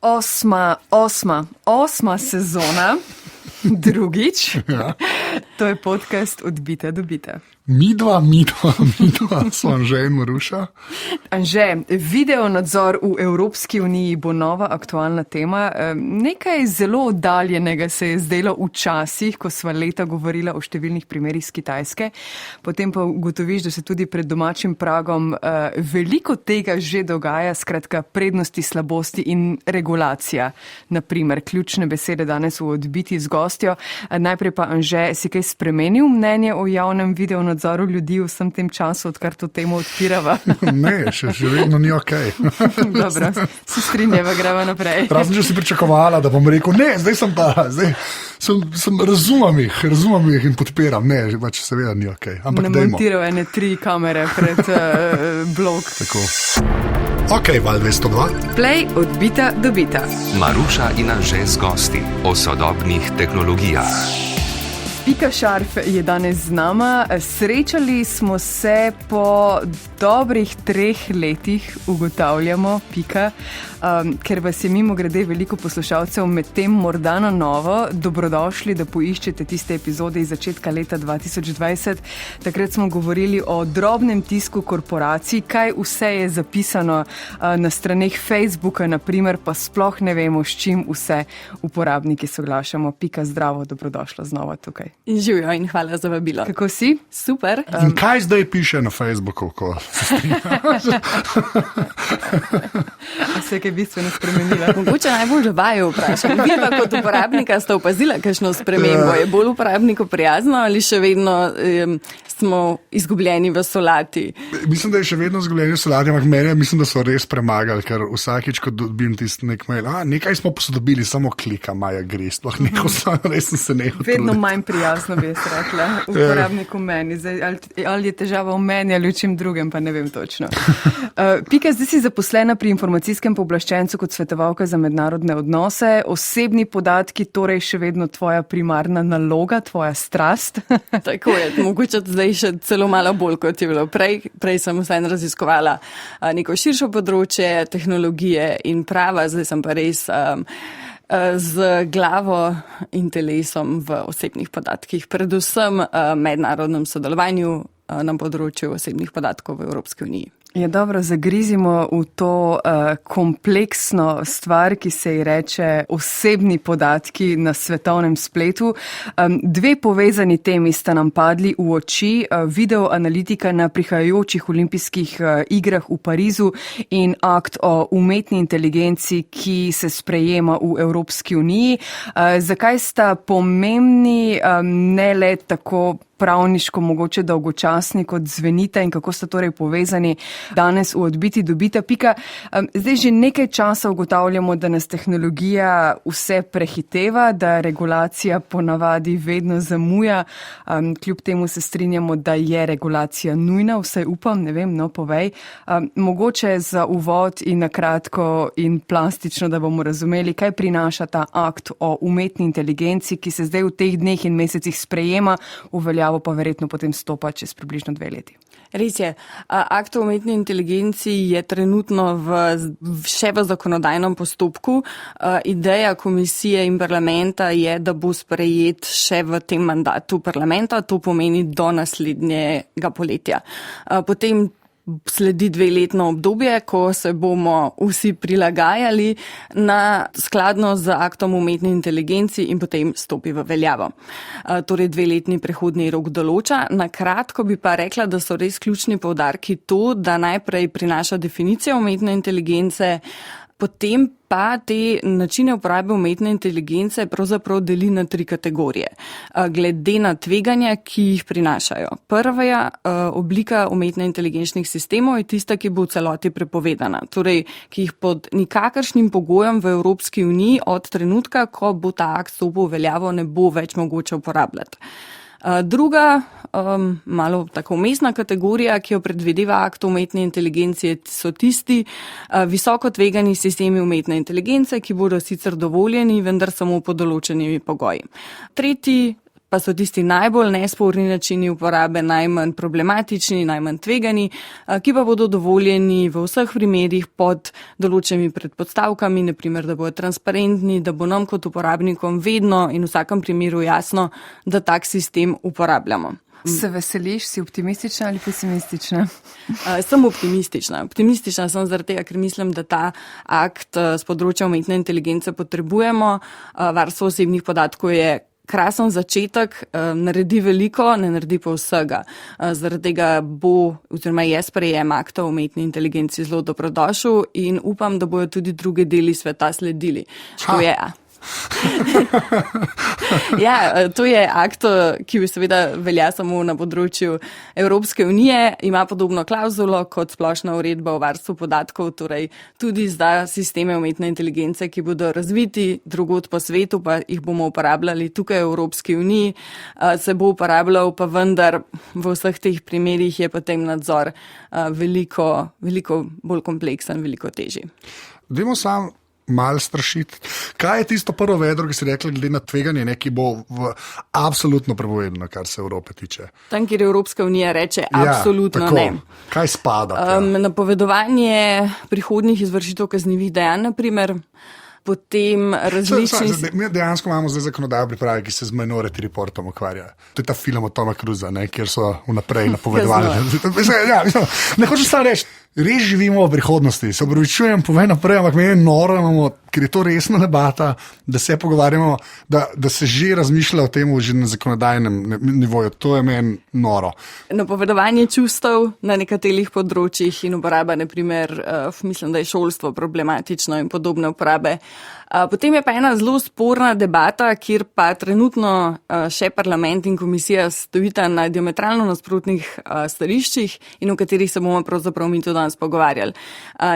Osma sezona, drugič. Ja. To je podcast Od bita do bita. Midva, so Anže in Maruša. Anže, video nadzor v Evropski uniji bo nova aktualna tema. Nekaj zelo oddaljenega se je zdelo včasih, ko sva leta govorila o številnih primerih z Kitajske. Potem pa ugotoviš, da se tudi pred domačim pragom veliko tega že dogaja, skratka prednosti, slabosti in regulacija. Naprimer, ključne besede danes v Odbiti z gostjo. Najprej pa, Anže, si kaj spremenil mnenje o javnem video nadzoru ljudi v vsem tem času, odkar to temo odpirava? Ne, še vedno ni okej. Dobro, se strinjava, greva naprej. Razen, če si pričakovala, da bom rekel, ne, zdaj sem pa, razumem jih in podpiram. Ne, pač seveda ni okej. Ampak dajmo. Namontiral ene 3 kamere pred blok. Tako. Ok, Val 202. Play Od bita do bita. Maruša in Anže z gosti o sodobnih tehnologijah. Pika Šarf je danes z nama. Srečali smo se po dobrih 3 letih, ugotavljamo, Pika, ker vas je mimogrede veliko poslušalcev med tem morda na novo. Dobrodošli, da poiščete tiste epizode iz začetka leta 2020. Takrat smo govorili o drobnem tisku korporacij, kaj vse je zapisano na straneh Facebooka, naprimer, pa sploh ne vemo, s čim vse uporabniki soglašamo. Pika, zdravo, dobrodošla znova tukaj. Živijo in hvala za vabilo. Kako si? Super. In kaj zdaj piše na Facebooku? A se je kaj bistveno spremenila? Mogoče najbolj vaju vprašam. Vi pa kot uporabnika ste opazila kakšno spremembo? Je bolj uporabniku prijazno ali še vedno smo izgubljeni v solati? Mislim, da je še vedno izgubljeni v solati, ampak mene mislim, da so res premagali, ker vsakič, ko dobim tisti nek mail, nekaj smo posodobili, samo klika, Maja gre, sploh neko res sem se nehal. Vedno manj prijazno bi jaz rekla uporabniku meni. Zdaj, ali je težava v meni ali v čem drugem, pa ne vem točno. Pika, zdaj si zaposlena pri informacijskem pooblaščencu kot svetovalka za mednarodne odnose. Osebni podatki torej še vedno tvoja primarna naloga, tvoja strast. Tako je, mogoče zdaj še celo malo bolj, kot je bilo prej. Prej sem vseeno raziskovala neko širšo področje tehnologije in prava, zdaj sem pa res z glavo in telesom v osebnih podatkih, predvsem mednarodnem sodelovanju na področju osebnih podatkov v Evropski uniji. Ja, dobro, zagrizimo v to kompleksno stvar, ki se ji reče osebni podatki na svetovnem spletu. 2 povezani temi sta nam padli v oči, video analitika na prihajajočih olimpijskih igrah v Parizu in akt o umetni inteligenci, ki se sprejema v Evropski uniji. Zakaj sta pomembni, ne le tako pravniško, mogoče dolgočasni, kot zvenita in kako sta torej povezani danes v Odbiti do bita? Pika, zdaj že nekaj časa ugotavljamo, da nas tehnologija vse prehiteva, da regulacija ponavadi vedno zamuja. Kljub temu se strinjamo, da je regulacija nujna, vsaj upam, ne vem, no povej. Mogoče za uvod in na kratko in plastično, da bomo razumeli, kaj prinaša ta akt o umetni inteligenci, ki se zdaj v teh dneh in mesecih sprejema, uveljavo pa verjetno potem stopa čez približno 2 leti. Res je. Akt o umetni inteligenci je trenutno še v zakonodajnem postopku. Ideja komisije in parlamenta je, da bo sprejet še v tem mandatu parlamenta, to pomeni do naslednjega poletja. Potem sledi 2-letno obdobje, ko se bomo vsi prilagajali na skladno z aktom o umetni inteligenci in potem stopi v veljavo. Torej 2-letni prehodni rok določa. Na kratko bi pa rekla, da so res ključni poudarki to, da najprej prinaša definicijo umetne inteligence, potem pa te načine uporabe umetne inteligence pravzaprav deli na 3 kategorije, glede na tveganja, ki jih prinašajo. Prva oblika umetne inteligenčnih sistemov je tista, ki bo v celoti prepovedana, torej ki jih pod nikakršnim pogojem v Evropski uniji od trenutka, ko bo ta akt stopil v veljavo, ne bo več mogoče uporabljati. Druga, malo tako vmesna kategorija, ki jo predvideva akt o umetni inteligenci, so tisti visoko tvegani sistemi umetne inteligence, ki bodo sicer dovoljeni, vendar samo pod določenimi pogoji. Tretji pa so tisti najbolj nesporni načini uporabe najmanj problematični, najmanj tvegani, ki pa bodo dovoljeni v vseh primerih pod določenimi predpostavkami, naprimer, da bodo transparentni, da bo nam kot uporabnikom vedno in v vsakem primeru jasno, da tak sistem uporabljamo. Se veseliš, si optimistična ali pesimistična? Sem optimistična. Optimistična sem zaradi tega, ker mislim, da ta akt z področja umetne inteligence potrebujemo. Varstvo osebnih podatkov je krasen začetek, naredi veliko, ne naredi pa vsega. Zaradi tega je sprejem akta o umetni inteligenci zelo dobrodošel in upam, da bojo tudi druge deli sveta sledili. To je akt, ki seveda velja samo na področju Evropske unije, ima podobno klauzulo kot splošna uredba o varstvu podatkov, torej tudi za sisteme umetne inteligence, ki bodo razviti drugod po svetu, pa jih bomo uporabljali tukaj v Evropski uniji, se bo uporabljal, pa vendar v vseh teh primerih je potem nadzor veliko bolj kompleksen, veliko težji. Dajmo sam malo strašiti. Kaj je tisto prvo vedro, ki si rekla, glede na tveganje, ki bo absolutno prepovedano, kar se Evrope tiče? Tam, kjer Evropska unija reče absolutno ne. Kaj spada? Napovedovanje prihodnjih izvršitev kaznivih dejanj, naprimer, potem različni... Mi dejansko imamo zdaj zakonodajo pripravi, ki se z Minority Reportom ukvarja. To je ta film od Toma Cruisa, kjer so vnaprej napovedovali. Ne hočem samo reči, res živimo v prihodnosti, se opravičujem, povej naprej, ampak meni je noro, ker je to resna debata, da se pogovarjamo, da se že razmišlja o tem že na zakonodajnem nivoju. To je meni noro. Napovedovanje čustev na nekaterih področjih in uporaba, naprimer, mislim, da je šolstvo problematično in podobne uporabe. Potem je pa ena zelo sporna debata, kjer pa trenutno še parlament in komisija stojita na diametralno nasprotnih stališčih in o katerih se bomo pravzaprav mi tudi danes pogovarjali.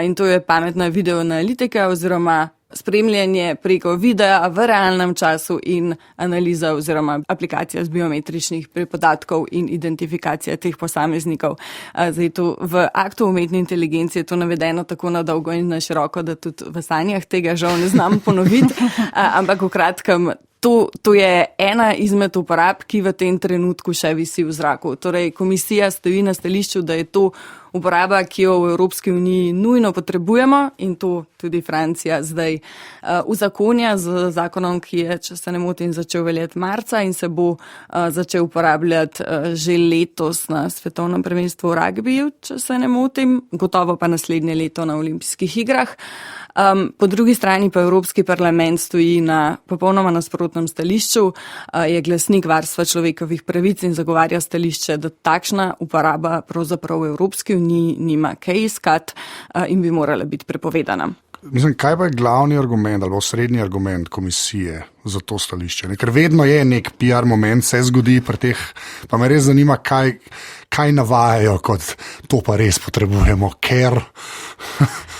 In to je pametna videoanalitika oziroma spremljanje preko videa v realnem času in analiza oziroma aplikacija z biometričnih podatkov in identifikacija teh posameznikov. Zdaj to v aktu umetne inteligence je to navedeno tako na dolgo in na široko, da tudi v sanjah tega žal ne znam ponoviti, ampak v kratkem, to je ena izmed uporab, ki v tem trenutku še visi v zraku. Torej, komisija stoji na stališču, da je to uporaba, ki jo v Evropski uniji nujno potrebujemo in to tudi Francija zdaj uzakonja z zakonom, ki je, če se ne motim, začel veljati marca in se bo začel uporabljati že letos na svetovnem prvenstvu v ragbiju, če se ne motim, gotovo pa naslednje leto na olimpijskih igrah. Po drugi strani pa Evropski parlament stoji na popolnoma nasprotnem stališču, je glasnik varstva človekovih pravic in zagovarja stališče, da takšna uporaba pravzaprav v Evropski uniji nima kaj iskati in bi morala biti prepovedana. Mislim, kaj pa je glavni argument ali osrednji argument komisije za to stališče? Ker vedno je nek PR moment, se zgodi pri teh, pa me res zanima, kaj navajajo kot to pa res potrebujemo, ker...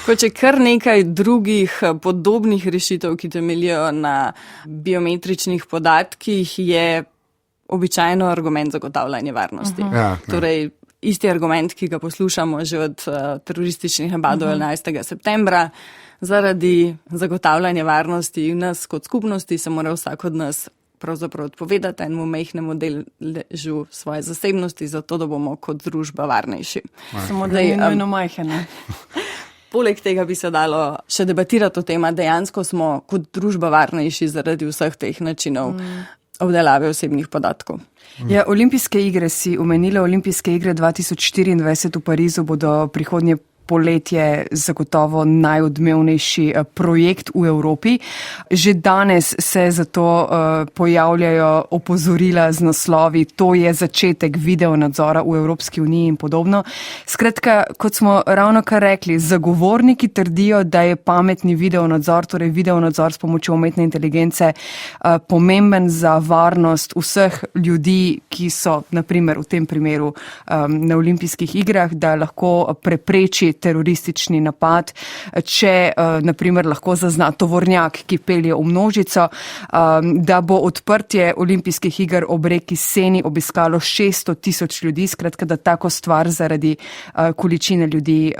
Kot je kar nekaj drugih podobnih rešitev, ki temeljijo na biometričnih podatkih, je običajno argument zagotavljanja varnosti. Torej, isti argument, ki ga poslušamo že od terorističnih napadov 11. septembra, zaradi zagotavljanja varnosti nas kot skupnosti se mora vsak od nas pravzaprav odpovedati enemu majhnemu deležu svoje zasebnosti, zato da bomo kot družba varnejši. Samo da je nujno majhne. Poleg tega bi se dalo še debatirati o tem, dejansko smo kot družba varnejši zaradi vseh teh načinov obdelave osebnih podatkov. Ja, olimpijske igre si omenila, olimpijske igre 2024 v Parizu bodo prihodnje poletje zagotovo najodmevnejši projekt v Evropi. Že danes se zato pojavljajo opozorila z naslovi, to je začetek videonadzora v Evropski uniji in podobno. Skratka, kot smo ravnokar rekli, zagovorniki trdijo, da je pametni videonadzor, torej videonadzor s pomočjo umetne inteligence, pomemben za varnost vseh ljudi, ki so, naprimer v tem primeru, na olimpijskih igrah, da lahko prepreči teroristični napad, če naprimer lahko zazna tovornjak, ki pelje v množico, da bo odprtje olimpijskih iger ob reki Seni obiskalo 600,000 ljudi, skratka, da tako stvar zaradi količine ljudi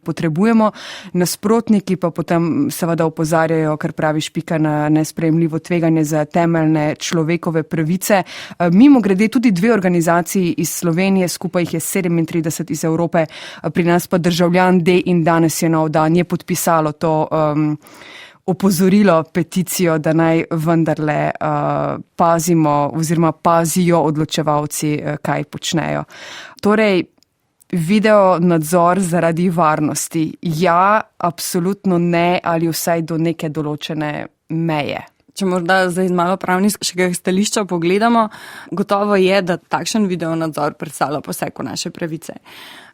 potrebujemo. Nasprotniki pa potem seveda opozarjajo, kar praviš, Pika, na nesprejemljivo tveganje za temeljne človekove pravice. Mimo grede tudi 2 organizaciji iz Slovenije, skupaj jih je 37 iz Evrope, pri nas pa Državljan D in Danes je nov dan, je podpisalo to opozorilo, peticijo, da naj vendarle pazimo oziroma pazijo odločevalci, kaj počnejo. Torej, video nadzor zaradi varnosti. Ja, absolutno ne, ali vsaj do neke določene meje. Če morda zdaj malo pravniškega stališča pogledamo, gotovo je, da takšen video nadzor predstavlja poseg v naše pravice.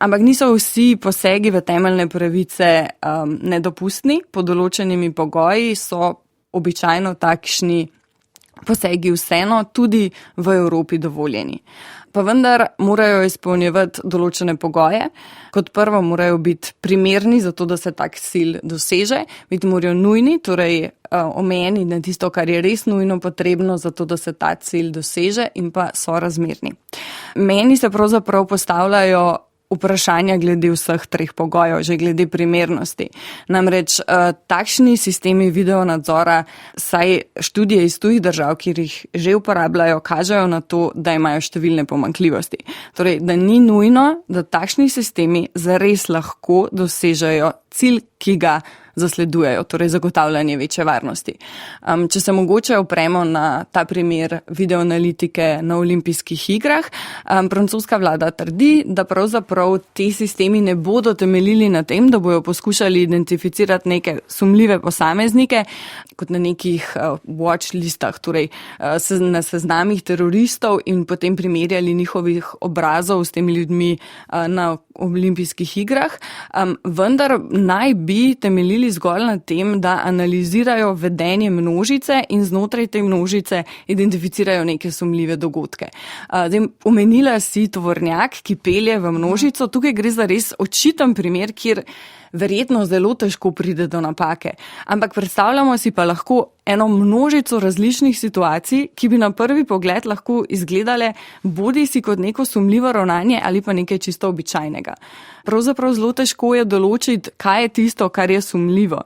Ampak niso vsi posegi v temeljne pravice nedopustni, pod določenimi pogoji so običajno takšni posegi vseeno tudi v Evropi dovoljeni. Pa vendar morajo izpolnjevati določene pogoje. Kot prvo morajo biti primerni za to, da se tak cilj doseže, biti morajo nujni, torej omejeni na tisto, kar je res nujno potrebno za to, da se ta cilj doseže, in pa sorazmerni. Meni se pravzaprav postavljajo vprašanja glede vseh 3 pogojev, že glede primernosti. Namreč takšni sistemi videonadzora, saj študije iz tujih držav, kjer jih že uporabljajo, kažejo na to, da imajo številne pomanjkljivosti. Torej, da ni nujno, da takšni sistemi zares lahko dosežejo cilj, ki ga zasledujejo, torej zagotavljanje večje varnosti. Če se mogoče opremo na ta primer videoanalitike na olimpijskih igrah, francoska vlada trdi, da pravzaprav te sistemi ne bodo temeljili na tem, da bojo poskušali identificirati neke sumljive posameznike, kot na nekih watch listah, torej na seznamih teroristov, in potem primerjali njihovih obrazov s temi ljudmi na olimpijskih igrah, vendar naj bi temeljili zgolj na tem, da analizirajo vedenje množice in znotraj te množice identificirajo neke sumljive dogodke. Omenila si tovornjak, ki pelje v množico, tukaj gre za res očiten primer, kjer verjetno zelo težko pride do napake. Ampak predstavljamo si pa lahko eno množico različnih situacij, ki bi na prvi pogled lahko izgledale bodi si kot neko sumljivo ravnanje ali pa nekaj čisto običajnega. Pravzaprav zelo težko je določiti, kaj je tisto, kar je sumljivo.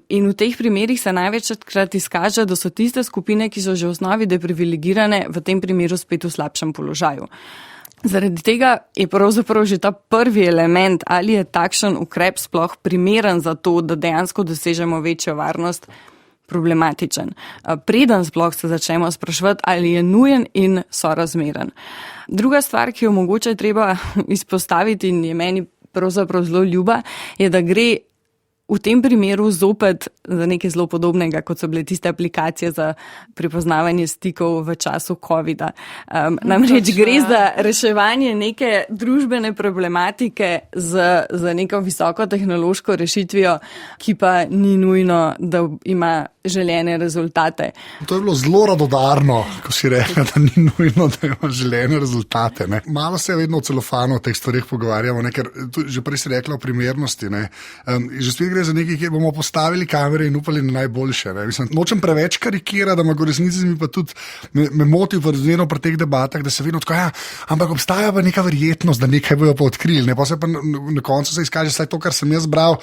In v teh primerih se največkrat izkaže, da so tiste skupine, ki so že v osnovi deprivilegirane, v tem primeru spet v slabšem položaju. Zaradi tega je pravzaprav že ta prvi element, ali je takšen ukrep sploh primeren za to, da dejansko dosežemo večjo varnost, problematičen. Preden sploh se začnemo spraševati, ali je nujen in sorazmeren. Druga stvar, ki jo mogoče treba izpostaviti in je meni pravzaprav zelo ljuba, je, da gre v tem primeru zopet za nekaj zelo podobnega, kot so bile tiste aplikacije za prepoznavanje stikov v času covida. Namreč gre za reševanje neke družbene problematike z neko visoko tehnološko rešitvijo, ki pa ni nujno, da ima želene rezultate. To je bilo zelo radodarno, ko si rekla, da ni nujno, da ima želene rezultate. Ne? Malo se vedno v celofanu o teh stvarih pogovarjamo, ne? Ker že prej si rekla o primernosti. Ne? Že spet gre za nekaj, kjer bomo postavili kamere in upali na najboljše. Ne? Mislim, nočem preveč karikirati, da me v resnici pa tudi me moti vedno pri teh debatah, da se vedno tako, ampak obstaja pa neka verjetnost, da nekaj bojo pa odkrili. Ne? Pa se pa na koncu se izkaže, saj to, kar sem jaz bral,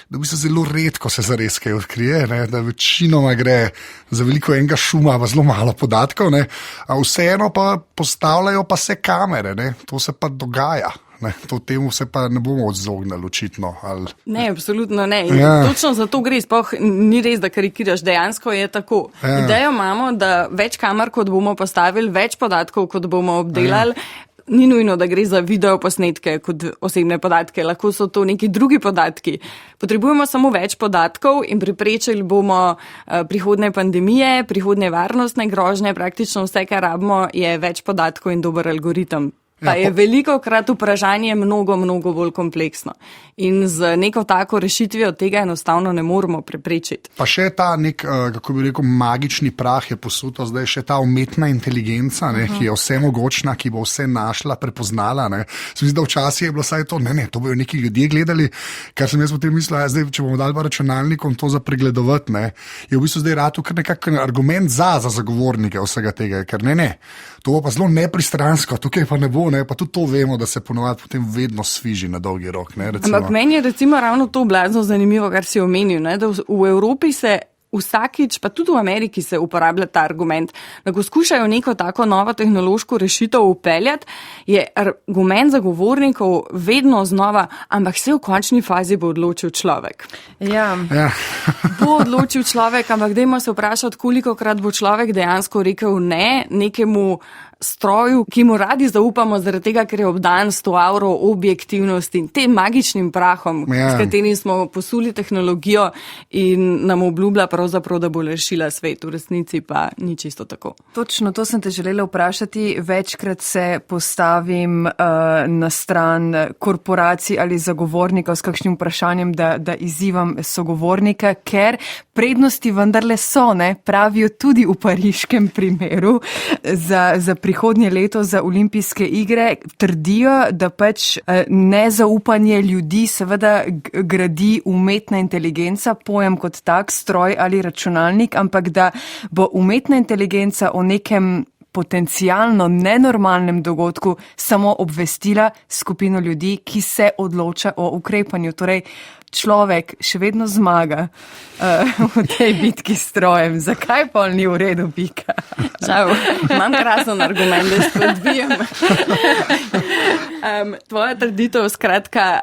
da bi se zelo redko se zares kaj odkrije, ne? Da večinoma gre za veliko enega šuma, pa zelo malo podatkov, ne? A vseeno pa postavljajo pa se kamere, ne? To se pa dogaja. Ne, to temu se pa ne bomo odzognali očitno. Ali... Ne, absolutno ne. Točno za to gre, sploh ni res, da karikiraš, dejansko je tako. Idejo imamo, da več kamer, kot bomo postavili, več podatkov, kot bomo obdelali. Ni nujno, da gre za video posnetke kot osebne podatke, lahko so to neki drugi podatki. Potrebujemo samo več podatkov in preprečili bomo prihodne pandemije, prihodne varnostne grožnje, praktično vse, kar rabimo, je več podatkov in dober algoritem. Pa je veliko krat vprašanje mnogo bolj kompleksno. In z neko tako rešitvijo tega enostavno ne moremo preprečiti. Pa še ta nek, kako bi rekel, magični prah je posuto, zdaj še ta umetna inteligenca, ki je vse mogočna, ki bo vse našla, prepoznala. Se mi zdi, da včasih je bilo vsaj to, to bojo neki ljudje gledali, kar sem jaz potem mislil, zdaj, če bomo dali pa računalnikom to za pregledovati, je v bistvu zdaj ratu kar nekak argument za zagovornike vsega tega, ker to bo pa zelo nepristransko, tukaj pa ne bo, pa tudi to vemo, da se ponovadi potem vedno sviži na dolgi rok. Ampak meni je recimo ravno to blazno zanimivo, kar si omenil, da v Evropi se vsakič, pa tudi v Ameriki se uporablja ta argument, da ko skušajo neko tako novo tehnološko rešitev upeljati, je argument zagovornikov vedno znova, ampak vse v končni fazi bo odločil človek. Ja. Bo odločil človek, ampak dajmo se vprašati, kolikokrat bo človek dejansko rekel ne nekemu stroju, ki mu radi zaupamo zaradi tega, ker je obdan s to auro objektivnosti in tem magičnim prahom, s katerim smo posuli tehnologijo in nam obljublja pravzaprav, da bo rešila svet, v resnici pa ni čisto tako. Točno, to sem te želela vprašati. Večkrat se postavim na stran korporacij ali zagovornikov s kakšnim vprašanjem, da izzivam sogovornika, ker prednosti vendarle so, pravijo tudi v pariškem primeru za prihodnje leto za olimpijske igre, trdijo, da pač nezaupanje ljudi seveda gradi umetna inteligenca, pojem kot tak, stroj ali računalnik, ampak da bo umetna inteligenca o nekem potencialno nenormalnem dogodku samo obvestila skupino ljudi, ki se odloča o ukrepanju. Torej, človek še vedno zmaga v tej bitki s strojem. Zakaj pol ni v redu, pika? Žal, imam krasen argument, da spodbijam. Tvoja trditev, skratka,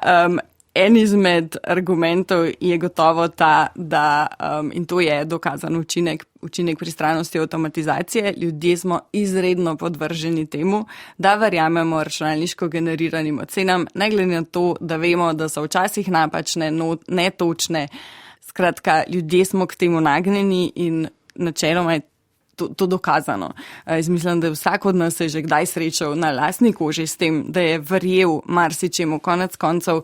en izmed argumentov je gotovo ta, da, in to je dokazan učinek pristranosti avtomatizacije, ljudje smo izredno podvrženi temu, da verjamemo računalniško generiranim ocenam, ne glede na to, da vemo, da so včasih napačne, netočne. Skratka, ljudje smo k temu nagnjeni in načeloma je to dokazano. Jaz mislim, da vsak od nas se je že kdaj srečal na lastni koži s tem, da je verjel marsičemu. Konec koncev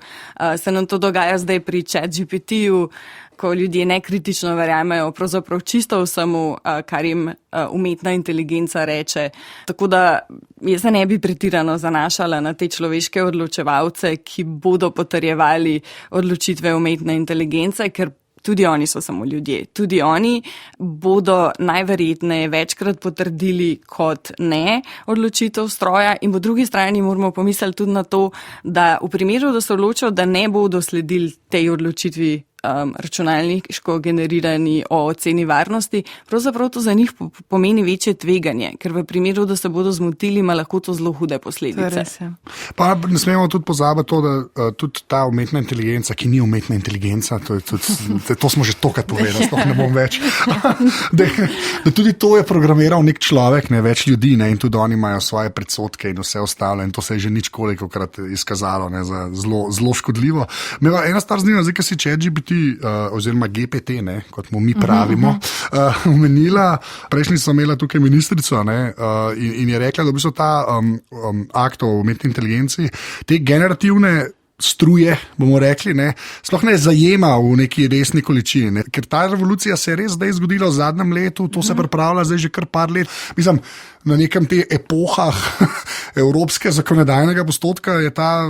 se nam to dogaja zdaj pri ChatGPT-ju, ko ljudje nekritično verjamejo pravzaprav čisto vsemu, kar jim umetna inteligenca reče. Tako da jaz se ne bi pretirano zanašala na te človeške odločevalce, ki bodo potrjevali odločitve umetne inteligence, ker tudi oni so samo ljudje. Tudi oni bodo najverjetneje večkrat potrdili kot ne odločitev stroja in po drugi strani moramo pomisliti tudi na to, da v primeru, da se odločijo, da ne bodo sledili tej odločitvi računalniško generirani o oceni varnosti, pravzaprav to za njih pomeni večje tveganje, ker v primeru, da se bodo zmotili, ima lahko to zelo hude posledice. Pa ne smemo tudi pozabiti to, da tudi ta umetna inteligenca, ki ni umetna inteligenca, to smo že tokrat povedali, sploh ne bom več, da tudi to je programiral nek človek, več ljudi, in tudi oni imajo svoje predsodke in vse ostalo in to se je že ničkolikokrat izkazalo za zelo škodljivo. Me pa ena stvar zanima, zdaj, ko si ChatGPT oziroma GPT, kot mu mi pravimo, omenila, prejšnji so imela tukaj ministrico in je rekla, da v bistvu ta akt o umetni inteligenci, te generativne struje, bomo rekli, sploh ne zajema v neki resni količini, ker ta revolucija se je res zdaj zgodila v zadnjem letu, to se pripravlja zdaj že kar par let. Mislim, na nekem te epohah evropske zakonodajnega postopka je ta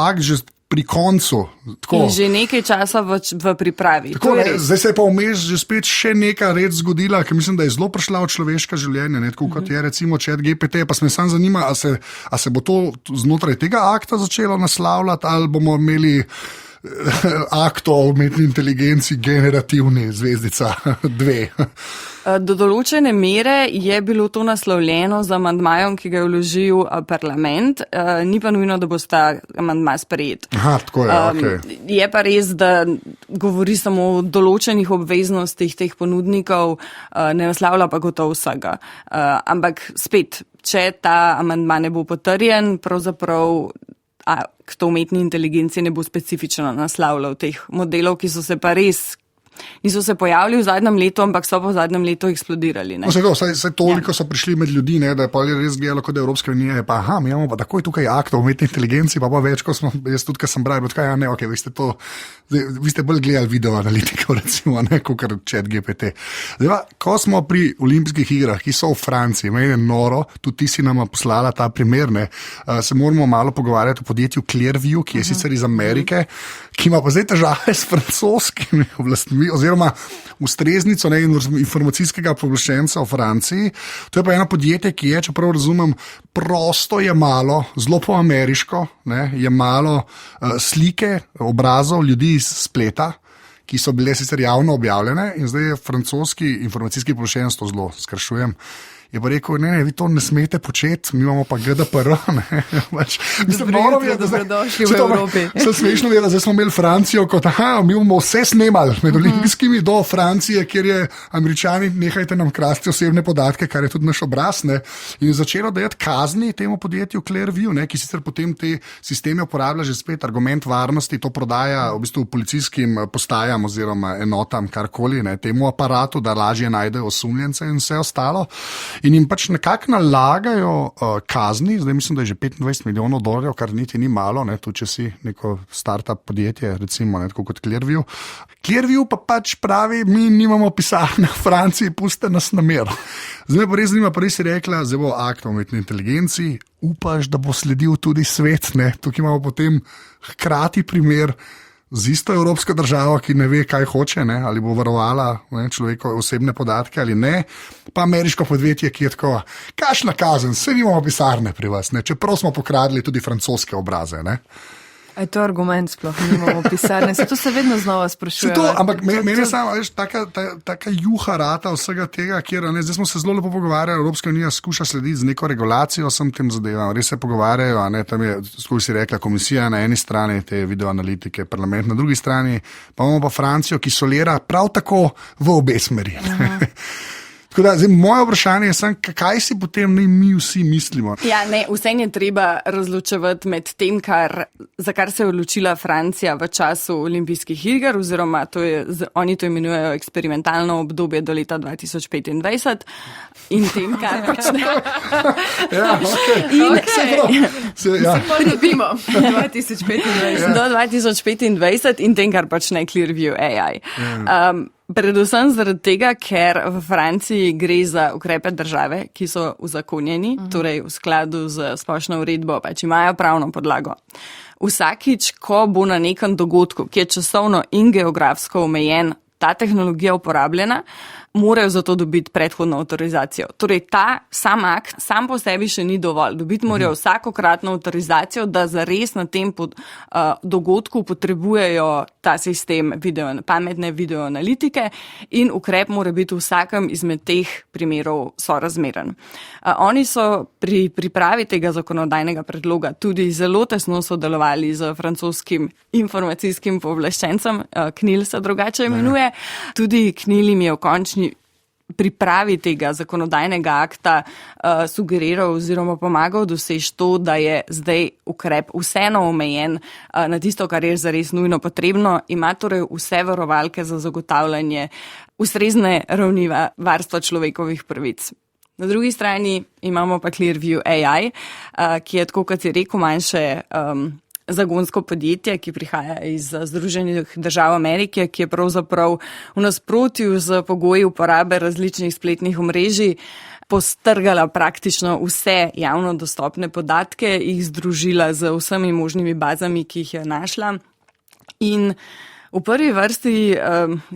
akt že pri koncu. Tako. In že nekaj časa v pripravi. Tako, zdaj se je pa vmes že spet še neka reč zgodila, ki mislim, da je zelo prišla v človeška življenja, tako kot je recimo ChatGPT, pa se me samo zanima, a se bo to znotraj tega akta začelo naslavljati, ali bomo imeli akt o umetni inteligenci generativni zvezdica 2. Do določene mere je bilo to naslovljeno z amandmajem, ki ga je vložil parlament, ni pa nujno, da bo sta amandma sprejet. Aha, tako je, okay. Je pa res, da govori samo o določenih obveznostih teh ponudnikov, ne naslavlja pa gotovo vsega. Ampak spet, če ta amandma ne bo potrjen, pravzaprav akt o umetni inteligenci ne bo specifično naslavljal teh modelov, ki so se pa res Niso se pojavili v zadnjem letu, ampak so pa v zadnjem letu eksplodirali. Ne? No, saj toliko so prišli med ljudi, ne, da je pa res gledalo, kot da Evropska unija je pa, mi imamo pa takoj tukaj akt o umetni inteligenci, pa več, kot smo, jaz tudi, kar sem bral, vi ste bolj gledali video analitiko, recimo, ne, kot ChatGPT. Zdaj, ko smo pri olimpijskih igrah, ki so v Franciji, meni je noro, tudi ti si nama poslala ta primer, ne, se moramo malo pogovarjati o podjetju Clearview, ki je sicer iz Amerike, ki ima pa zdaj težave s francoskimi oblastmi, oziroma ustreznico informacijskega pooblaščenca v Franciji. To je pa eno podjetje, ki je, čeprav razumem, prosto je malo, zelo po ameriško, ne, je malo slike, obrazov ljudi iz spleta, ki so bile sicer javno objavljene, in zdaj je francoski informacijski pooblaščenec, to zelo skrajšujem, je pa rekel, ne, vi to ne smete početi, mi imamo pa GDPR. Dobrodošli v Evropi. Sem smešno vedela, zdaj smo imeli Francijo kot, mi bomo vse snemali med olimpijskimi do Francije, kjer je Američani, nehajte nam krasti osebne podatke, kar je tudi naš obraz, ne, in je začelo dajati kazni temu podjetju Clearview, ne, ki sicer potem te sisteme uporablja že spet argument varnosti, to prodaja v bistvu policijskim postajam oziroma enotam, karkoli, ne, temu aparatu, da lažje najdejo osumljence in vse ostalo. In jim pač nekako nalagajo kazni, zdaj mislim, da je že $25 milijonov, kar niti ni malo, ne, tudi če si neko startup podjetje, recimo, ne, tako kot Clearview. Clearview pa pač pravi, mi nimamo pisarne v Franciji, puste nas na miru. Zdaj me pa res zanima, res si rekla, zdaj bo akt o umetni inteligenci, upaš, da bo sledil tudi svet, ne, tukaj imamo potem hkrati primer z isto evropsko državo, ki ne ve, kaj hoče, ne, ali bo varovala človekove osebne podatke ali ne, pa ameriško podjetje, ki je tako, kakšna kazen, saj nimamo pisarne pri vas, ne, čeprav smo pokradli tudi francoske obraze. Ne. Je to argument, sploh nimamo pisarne, se to se vedno znova sprašuje. Ampak meni je samo taka juha rata vsega tega, kjer zdaj smo se zelo lepo pogovarjali, Evropska unija skuša slediti z neko regulacijo vsem tem zadevam, res se pogovarjajo, tam je, skozi si rekla, komisija na eni strani, te videoanalitike, parlament na drugi strani, pa imamo pa Francijo, ki solira prav tako v obe smeri. Tako da, zdaj, moje vprašanje je, kaj si potem mi vsi mislimo? Ja, ne, vse je treba razločevati med tem, za kar se je odločila Francija v času olimpijskih iger, oziroma oni to imenujejo eksperimentalno obdobje do leta 2025 in tem, kar počne. Ja, Ponovimo, 2025. Do 2025 in tem, kar počne Clearview AI. Predvsem zaradi tega, ker v Franciji gre za ukrepe države, ki so uzakonjeni, torej v skladu z splošno uredbo, pač imajo pravno podlago. Vsakič, ko bo na nekem dogodku, ki je časovno in geografsko omejen, ta tehnologija uporabljena, morajo za to dobiti predhodno avtorizacijo. Torej, ta sam akt sam po sebi še ni dovolj. Dobiti morajo vsakokratno avtorizacijo, da zares na tem dogodku potrebujejo ta sistem pametne videoanalitike in ukrep mora biti v vsakem izmed teh primerov sorazmeren. Oni so pri pripravi tega zakonodajnega predloga tudi zelo tesno sodelovali z francoskim informacijskim pooblaščencem, CNIL se drugače imenuje. Tudi CNIL jim je v končni pripravi tega zakonodajnega akta sugeriral oziroma pomagal doseči to, da je zdaj ukrep vseeno omejen na tisto, kar je zares nujno potrebno, ima torej vse varovalke za zagotavljanje ustrezne ravni varstva človekovih pravic. Na drugi strani imamo pa Clearview AI, ki je, tako kot si rekel, manjše zagonsko podjetje, ki prihaja iz Združenih držav Amerike, ki je pravzaprav v nasprotju z pogoji uporabe različnih spletnih omrežij postrgala praktično vse javno dostopne podatke, jih združila z vsemi možnimi bazami, ki jih je našla. In v prvi vrsti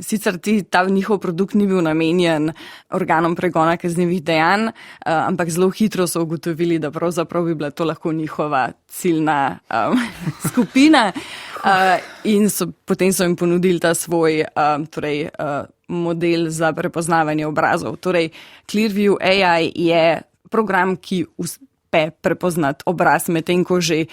sicer ta njihov produkt ni bil namenjen organom pregona kaznivih dejanj, ampak zelo hitro so ugotovili, da pravzaprav bi bila to lahko njihova ciljna skupina in potem so jim ponudili ta svoj model za prepoznavanje obrazov. Torej, Clearview AI je program, ki prepoznati obraz, medtem ko že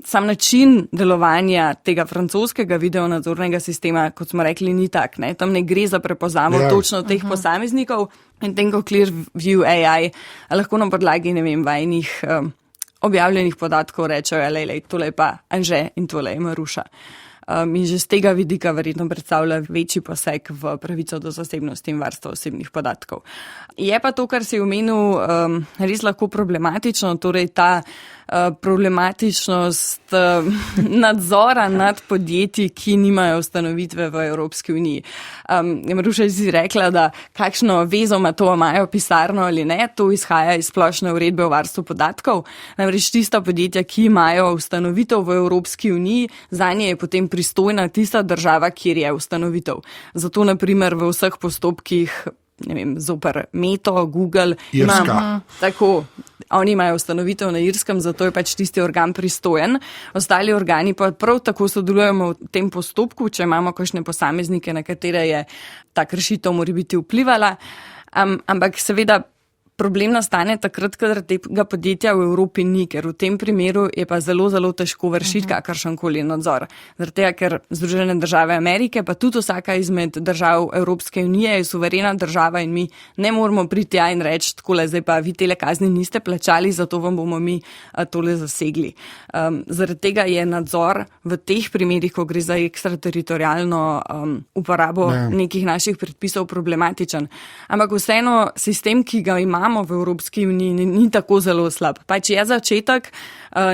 sam način delovanja tega francoskega videonadzornega sistema, kot smo rekli, ni tak. Ne? Tam ne gre za prepoznavo točno teh posameznikov, medtem ko Clearview AI lahko na podlagi, vajnih objavljenih podatkov rečejo, tole je pa Anže in tole je Maruša. in že z tega vidika verjetno predstavlja večji poseg v pravico do zasebnosti in varstva osebnih podatkov. Je pa to, kar si omenil, res lahko problematično, torej ta problematičnost nadzora nad podjetji, ki nimajo ustanovitve v Evropski uniji. Maruša si rekla, da kakšno vezo ima to, imajo pisarno ali ne, to izhaja iz splošne uredbe o varstvu podatkov. Namreč tista podjetja, ki imajo ustanovitev v Evropski uniji, zanje je potem pristojna tista država, kjer je ustanovitev. Zato naprimer v vseh postopkih, ne vem, zoper Meto, Google, tako, oni imajo ustanovitev na Irskem, zato je pač tisti organ pristojen. Ostali organi pa prav tako sodelujemo v tem postopku, če imamo kakšne posameznike, na katere je ta kršitev morebiti vplivala. Ampak seveda problem nastane takrat, kadar tega podjetja v Evropi ni, ker v tem primeru je pa zelo, zelo težko vršiti kakršenkoli nadzor. Zaradi tega, ker Združene države Amerike, pa tudi vsaka izmed držav Evropske unije je suverena država in mi ne moramo priti in reči, takole, zdaj pa vi tele kazni niste plačali, zato vam bomo mi tole zasegli. Zaradi tega je nadzor v teh primerih, ko gre za ekstrateritorialno uporabo nekih naših predpisov, problematičen. Ampak vseeno sistem, ki ga imamo v Evropski uniji, ni tako zelo slab. Pač je začetek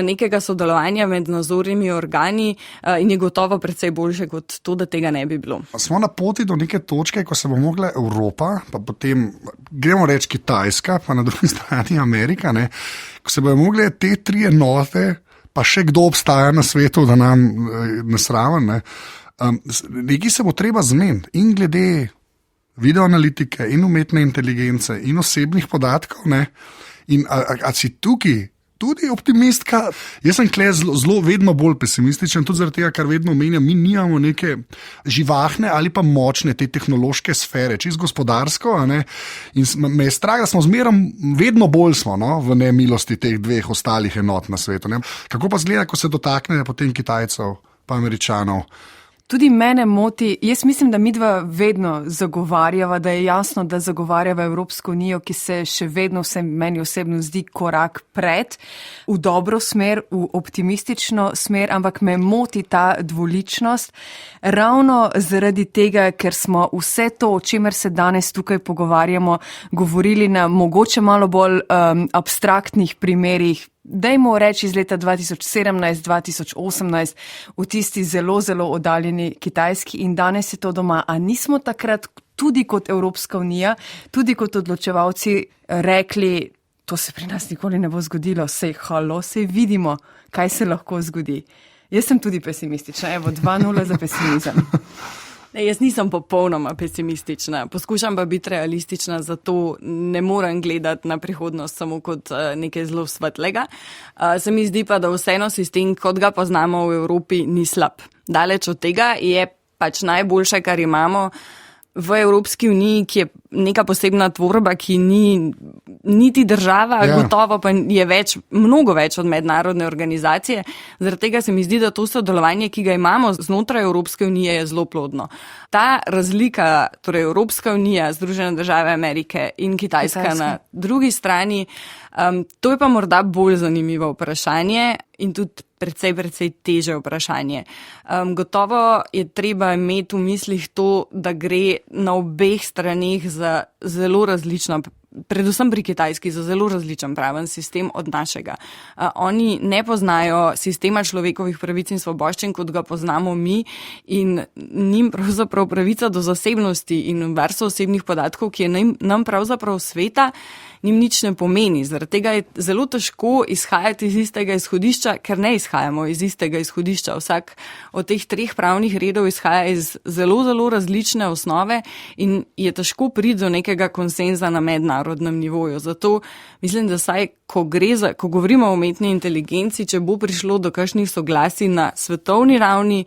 nekega sodelovanja med nadzornimi organi in je gotovo precej boljše kot to, da tega ne bi bilo. Smo na poti do neke točke, ko se bo mogla Evropa, pa potem gremo reči Kitajska, pa na drugi strani Amerika, ne, ko se bojo mogle te tri enote, pa še kdo obstaja na svetu, da nam nasraven, ne, nekaj se bo treba zmeniti in glede videoanalitike in umetne inteligence in osebnih podatkov, ne? In a si tukaj tudi optimistka? Jaz sem tukaj zelo vedno bolj pesimističen, tudi zaradi tega, kar vedno omenjam, mi nimamo neke živahne ali pa močne te tehnološke sfere, čisto gospodarsko, a ne? In me je strah, da smo vedno bolj smo, no, v nemilosti teh dveh ostalih enot na svetu, ne? Kako pa zgleda, ko se dotakne potem Kitajcev pa Američanov? Tudi mene moti, jaz mislim, da midva vedno zagovarjava, da je jasno, da zagovarjava Evropsko unijo, ki se še vedno vse meni osebno zdi korak pred, v dobro smer, v optimistično smer, ampak me moti ta dvoličnost ravno zaradi tega, ker smo vse to, o čemer se danes tukaj pogovarjamo, govorili na mogoče malo bolj abstraktnih primerih. Dajmo reči iz leta 2017-2018 v tisti zelo, zelo oddaljeni Kitajski in danes je to doma. A nismo takrat tudi kot Evropska unija, tudi kot odločevalci rekli, to se pri nas nikoli ne bo zgodilo, sej vidimo, kaj se lahko zgodi. Jaz sem tudi pesimistična, evo 2-0 za pesimizem. Jaz nisem popolnoma pesimistična, poskušam pa biti realistična, zato ne morem gledati na prihodnost samo kot nekaj zelo svetlega. Se mi zdi pa, da vseeno sistem, kot ga poznamo v Evropi, ni slab. Daleč od tega je pač najboljše, kar imamo v Evropski uniji, ki je neka posebna tvorba, ki ni niti država, gotovo pa je mnogo več od mednarodne organizacije. Zaradi tega se mi zdi, da to sodelovanje, ki ga imamo znotraj Evropske unije, je zelo plodno. Ta razlika, torej Evropska unija, Združene države Amerike in Kitajska na drugi strani, to je pa morda bolj zanimivo vprašanje in tudi precej teže vprašanje. Gotovo je treba imeti v mislih to, da gre na obeh straneh za zelo različno, predvsem pri Kitajski, za zelo različen praven sistem od našega. Oni ne poznajo sistema človekovih pravic in svoboščin, kot ga poznamo mi, in njim pravzaprav pravica do zasebnosti in varstva osebnih podatkov, ki je nam pravzaprav sveta, njim nič ne pomeni. Zaradi tega je zelo težko izhajati iz istega izhodišča, ker ne izhajamo iz istega izhodišča. Vsak od teh treh pravnih redov izhaja iz zelo, zelo različne osnove in je težko priti do nekega konsenza na mednarodnem nivoju. Zato mislim, da saj, ko govorimo o umetni inteligenci, če bo prišlo do kakšnih soglasij na svetovni ravni,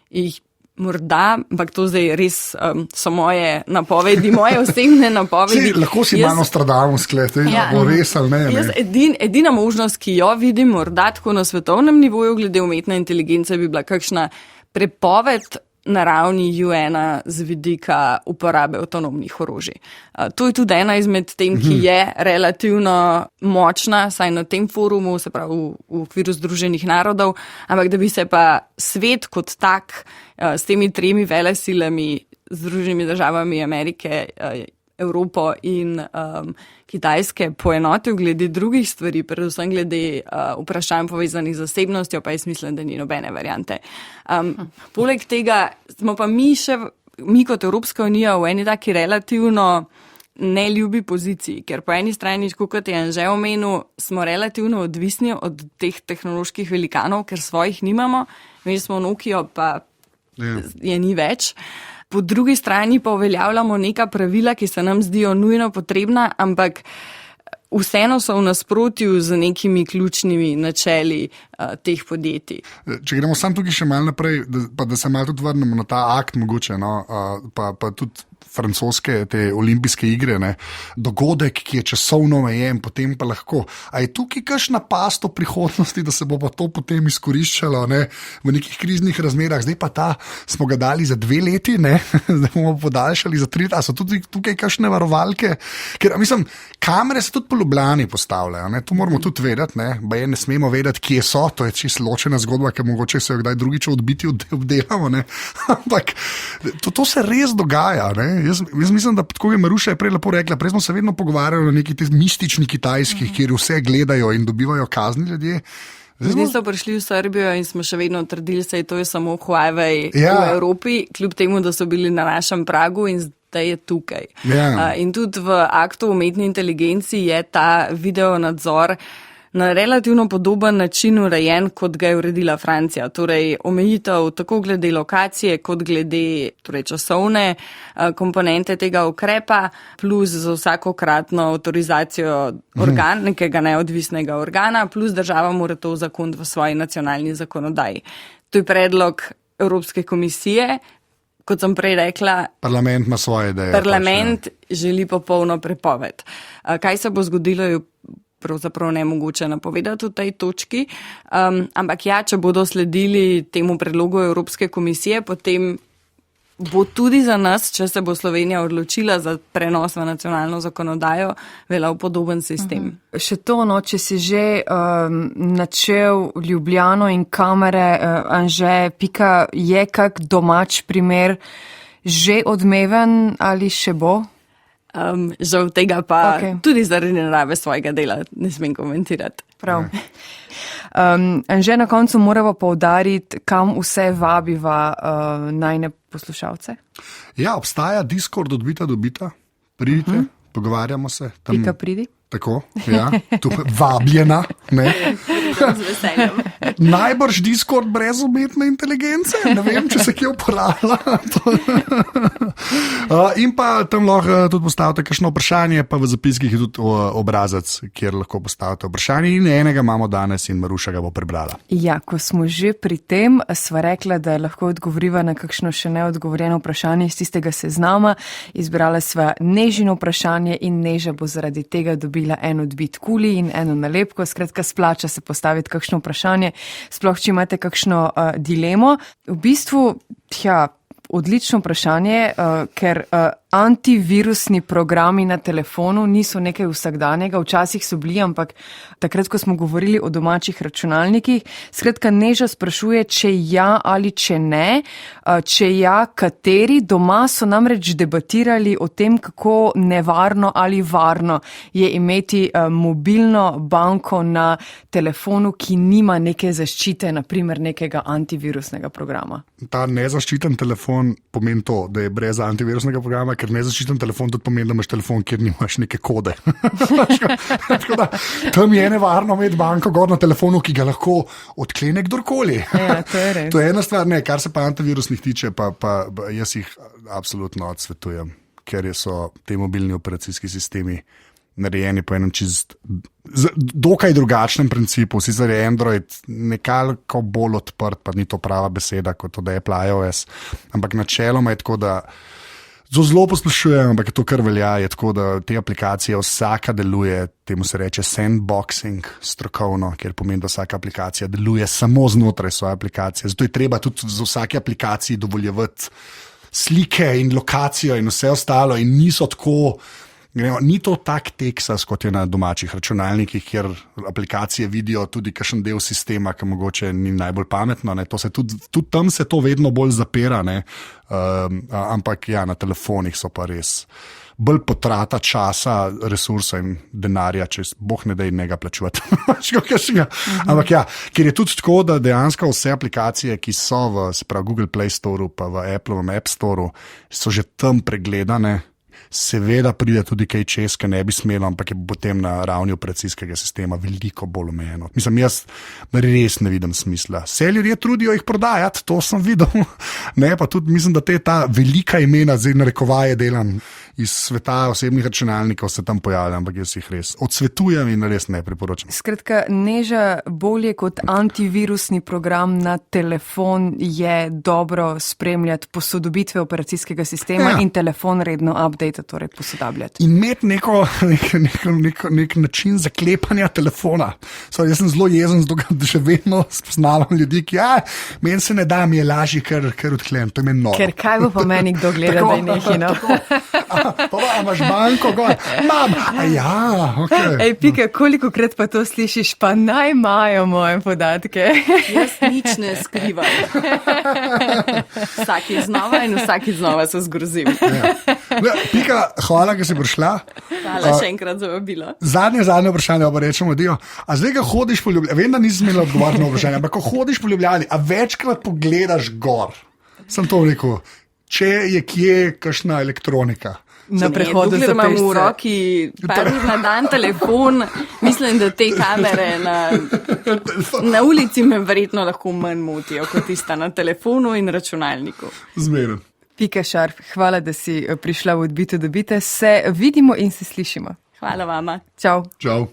jih morda, ampak to zdaj res so moje napovedi, moje osebne napovedi. Lahko si malo stradamo sklete, bo res ali ne. Edina možnost, ki jo vidim morda tako na svetovnem nivoju glede umetne inteligence, bi bila kakšna prepoved na ravni UN-a z vidika uporabe avtonomnih orožij. To je tudi ena izmed tem, ki je relativno močna, saj na tem forumu, se pravi v okviru Združenih narodov, ampak da bi se pa svet kot tak s temi 3 velesilami, Združenimi državami Amerike, Evropo in Kitajske poenotil glede drugih stvari, predvsem glede vprašanj povezanih z zasebnostjo, pa jaz mislim, da ni nobene variante. Poleg tega smo pa mi kot Evropska unija v eni taki relativno neljubi poziciji, ker po eni strani, kot je Anže omenil, smo relativno odvisni od teh tehnoloških velikanov, ker svojih nimamo, mi smo Nokio, pa je ni več. Po drugi strani pa uveljavljamo neka pravila, ki se nam zdijo nujno potrebna, ampak vseeno so v nasprotju z nekimi ključnimi načeli teh podjetij. Če gremo sam tukaj še malo naprej, da se malo tudi vrnemo na ta akt mogoče, pa tudi francoske te olimpijske igre, dogodek, ki je časovno omejen, potem pa lahko. A je tukaj kakšna past v prihodnosti, da se bo pa to potem izkoriščalo v nekih kriznih razmerah? Zdaj pa smo ga dali za 2 leti, zdaj bomo podaljšali za 3 leti. A so tudi tukaj kakšne varovalke? Ker mislim, kamere se tudi po Ljubljani postavljajo, tu moramo tudi vedeti, ne smemo vedeti, kje so, to je čisto ločena zgodba, ker mogoče se jo kdaj drugič odbiti obdelamo, ampak to se res dogaja, Jaz mislim, da tako je Maruša je prej lepo rekla, prej smo se vedno pogovarjali o nekih mistični Kitajskih, kjer vse gledajo in dobivajo kazni ljudje. Zdaj so prišli v Srbijo in smo še vedno trdili, da je to samo Huawei v Evropi, kljub temu, da so bili na našem pragu in zdaj je tukaj. In tudi v aktu o umetni inteligenci je ta video nadzor na relativno podoben način urejen, kot ga je uredila Francija. Torej, omejitev tako glede lokacije, kot glede časovne komponente tega ukrepa, plus za vsakokratno avtorizacijo nekega neodvisnega organa, plus država mora to uzakoniti v svoji nacionalni zakonodaji. To je predlog Evropske komisije. Kot sem prej rekla, parlament ima svoje ideje. Parlament želi popolno prepoved. Kaj se bo zgodilo, je pravzaprav nemogoče napovedati v tej točki, ampak če bodo sledili temu predlogu Evropske komisije, potem bo tudi za nas, če se bo Slovenija odločila za prenos v nacionalno zakonodajo, veljal podoben sistem. Še to, če si že načel Ljubljano in kamere, Anže, je kak domač primer že odmeven ali še bo? Žal tega pa tudi zaradi narave svojega dela ne smem komentirati. Prav. Anže, na koncu moramo poudariti, kam vse vabiva najne poslušalce. Ja, obstaja Discord od bita do bita. Pridite, pogovarjamo se. Pika pridi. Tako, tu vabljena. Z veseljem. Najbrž Discord brez umetne inteligence, ne vem, če se kje uporablja. In pa tam lahko tudi postavite kakšno vprašanje, pa v zapiskih je tudi obrazac, kjer lahko postavite vprašanje in enega imamo danes in Maruša ga bo prebrala. Ja, ko smo že pri tem, sva rekla, da lahko odgovoriva na kakšno še neodgovorjeno vprašanje iz tistega seznama. Izbrala sva Nežino vprašanje in Neža bo zaradi tega dobila en odbit kuli in eno nalepko. Skratka, splača se postaviti kakšno vprašanje, sploh če imate kakšno dilemo. V bistvu, odlično vprašanje, ker antivirusni programi na telefonu niso nekaj vsakdanjega, včasih so bili, ampak takrat, ko smo govorili o domačih računalnikih, skratka Neža sprašuje, če ja ali če ne, če ja, kateri. Doma so namreč debatirali o tem, kako nevarno ali varno je imeti mobilno banko na telefonu, ki nima neke zaščite, naprimer nekega antivirusnega programa. Ta nezaščiten telefon pomeni to, da je brez antivirusnega programa, ker nezaščiten telefon tudi pomeni, da imaš telefon, kjer nimaš neke kode. Tako da, tam je nevarno imeti banko gor na telefonu, ki ga lahko odklene kdorkoli. Ja, to je res. To je ena stvar, kar se pa antivirusnih tiče, pa jaz jih absolutno odsvetujem, ker so te mobilni operacijski sistemi narejeni po enem dokaj drugačnem principu. Sicer je Android nekako bolj odprt, pa ni to prava beseda kot od Apple iOS, ampak načeloma je tako, da Zelo poslušujem, ampak to, kar velja, je tako, da te aplikacije vsaka deluje, temu se reče sandboxing strokovno, ker pomeni, da vsaka aplikacija deluje samo znotraj svoje aplikacije. Zato je treba tudi za vsake aplikaciji dovoljevati slike in lokacijo in vse ostalo in niso tako. Ni to tak Teksas, kot je na domačih računalnikih, kjer aplikacije vidijo tudi kakšen del sistema, ki mogoče ni najbolj pametno. Tudi tam se to vedno bolj zapira, ampak ja, na telefonih so pa res bolj potrata časa, resursa in denarja, če boh ne da in njega plačuvati. Ampak ja, ker je tudi tako, da dejansko vse aplikacije, ki so v Google Play Store pa v Apple App Store, so že tam pregledane. Seveda pride tudi kaj čez, ki ne bi smelo, ampak je potem na ravni operacijskega sistema veliko bolj omejeno. Mislim, jaz res ne vidim smisla. Vse ljudje trudijo jih prodajati, to sem videl. Ne, pa tudi mislim, da ta velika imena, zdaj narekovaje delam iz sveta osebnih računalnikov, se tam pojavljajo, ampak jaz jih res odsvetujem in res ne priporočam. Skratka, Neža, bolje kot antivirusni program na telefon je dobro spremljati posodobitve operacijskega sistema in telefon redno update, torej posodabljati. In imeti nek način zaklepanja telefona. Jaz sem zelo jezen, zato da še vedno spoznavam ljudi, ki meni se ne da, mi je lažje, ker odklem, to je meni novo. Ker kaj bo pa meni kdo gleda, da je nekino? Pa imaš banko gor, mam, okay. Ej, Pika, kolikokrat pa to slišiš, pa naj imajo moje podatke. Jaz nič ne skrivam. Vsakič znova se zgrozim. Ja. Pika, hvala, da si prišla. Hvala še enkrat za vabilo. Zadnje vprašanje, pa rečemo, Dio. A zdaj, ko hodiš po Ljubljani, vem, da nisi imela odgovoriti na vprašanje, ampak ko hodiš po Ljubljani, a večkrat pogledaš gor? Sem to rekel, če je kje kakšna elektronika. Na prehodu za imam v roki parnih na dan telefon, mislim, da te kamere na ulici me verjetno lahko manj motijo kot tista na telefonu in računalniku. Zmeren. Pika Šarf, hvala, da si prišla v Odbite dobite. Se vidimo in se slišimo. Hvala vama. Čau. Čau.